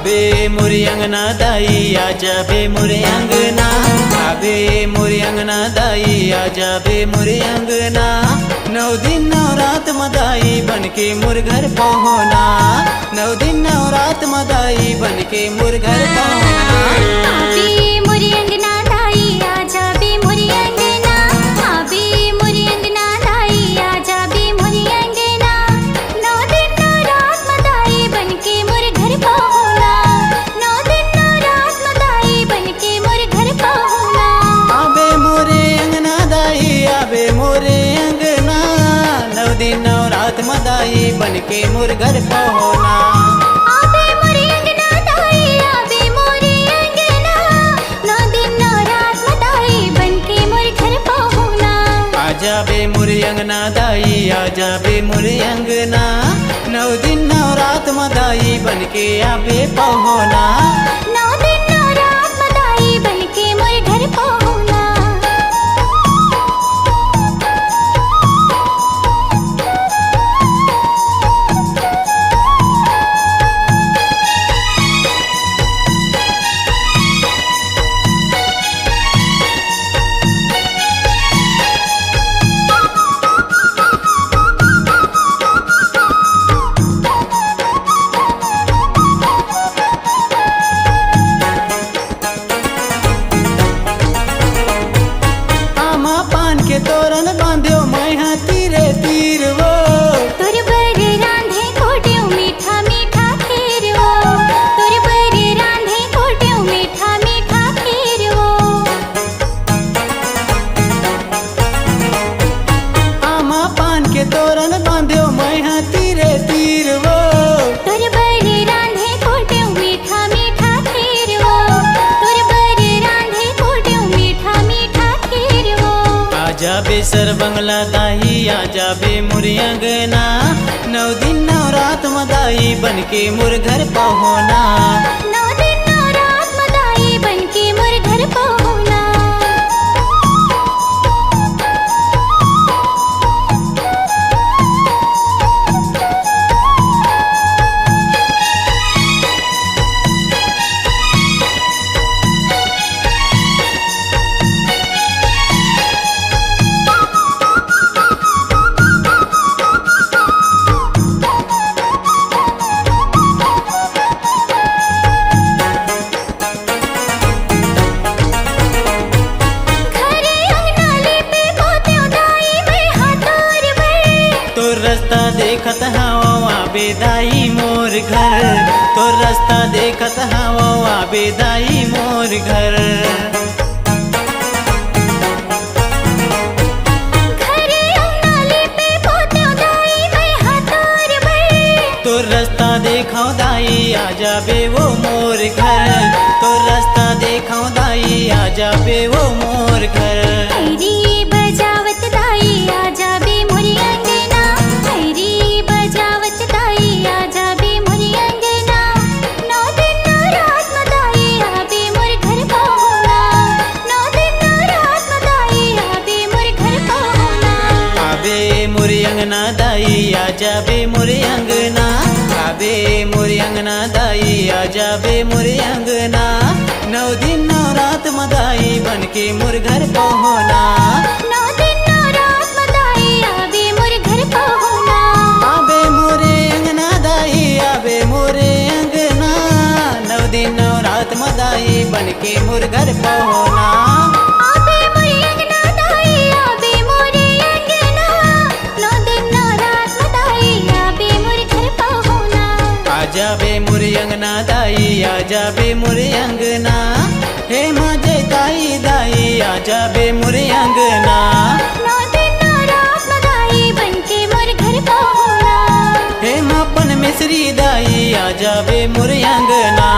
आबे मोरे अंगना दाई आजा बे मोरे अंगना, आबे मोरे अंगना दाई आजा बे मोरे अंगना। 9 दिन 9 रात मदाई बनके मोर घर पहुना, 9 दिन 9 रात मदाई बनके मोर घर पहुना। आबे मोरे अंगना दाई आजा बे मोरे अंगना, आबे मोरे अंगना दाई आजा बे मोरे अंगना। 9 दिन 9 रात मदाई बनके मोर घर पहुना, 9 दिन 9 रात मदाई बनके मोर घर पहुना। आबे मोरे अंगना दाई आबे मोरे अंगना, 9 दिन 9 रात मदाई बनके मोर घर पहुना। आबे मोरे अंगना दाई आबे मोरे अंगना, 9 दिन 9 रात मदाई बनके मोर घर पहुना। आजा बे मोरे अंगना दाई आजा बे मोरे अंगना, 9 दिन 9 रात मदाई बनके आबे पहुना। 9 दिन 9 रात मदाई बनके मोर घर पहुना। आमा पान के तोरण बांध्यो मैं हाँ तीरे तीर वो, तोर बर रांधे कोट्यो मीठा मीठा खीर वो, तोर बर रांधे कोट्यो मीठा मीठा खीर वो। आमा पान के तोरण बांध्यो मैं हाँ तीरे तीर वो। तोर बर रांधे कोट्यो मीठा मीठा खीर वो, तोर बर रांधे कोट्यो मीठा मीठा खीर वो। आजा बे सर बंगला दाई आजा बे मोरे अंगना, 9 दिन 9 रात मदाई बनके मोर घर पहुना। 9 दिन 9 रात मदाई बनके मोर घर पहुना। घरे अंगना लेपे पोत्यो दाई मैं हाथोर भर। तो रास्ता देखत हवा आबे दाई मोर घर, तो रास्ता देखत हवा आबे दाई मोर घर। घरे अंगना लेपे पोत्यो दाई मैं हाथोर भर। तो रास्ता देखो दाई आजा बे वो मोर घर, तो रास्ता देखो दाई आजा बे वो मोर घर। खैरी बजावत दाई आजा बे मोरे अंगना, खैरी बजावत दाई आजा बे मोरे अंगना। 9 दिन 9 रात मदाई आबे मोर घर पहुना, 9 दिन 9 रात मदाई आबे मोर घर पहुना। आबे मोरे अंगना दाई आजा बे मोरे अंगना, आबे मोरे अंगना दाई आजा बे मोरे अंगना। 9 दिन 9 रात मदाई बनके मोर घर पहुना। 9 दिन 9 रात मदाई आबे मोर घर पहुना। आबे मोरे अंगना दाई आबे मोरे अंगना, 9 दिन 9 रात मदाई बनके मोर घर पहुना। आबे मोरे अंगना दाई आबे मोरे अंगना, 9 दिन 9 रात मदाई आबे मोर घर पहुना। आजा बे मोरे अंगना दाई आजा बे मोरे अंगना, हे माजे दाई दाई आजा बे मोरे अंगना। 9 दिन 9 रात मदाई बनके मोर घर पहुना। हे मापन मिश्री दाई आजा बे मोरे अंगना।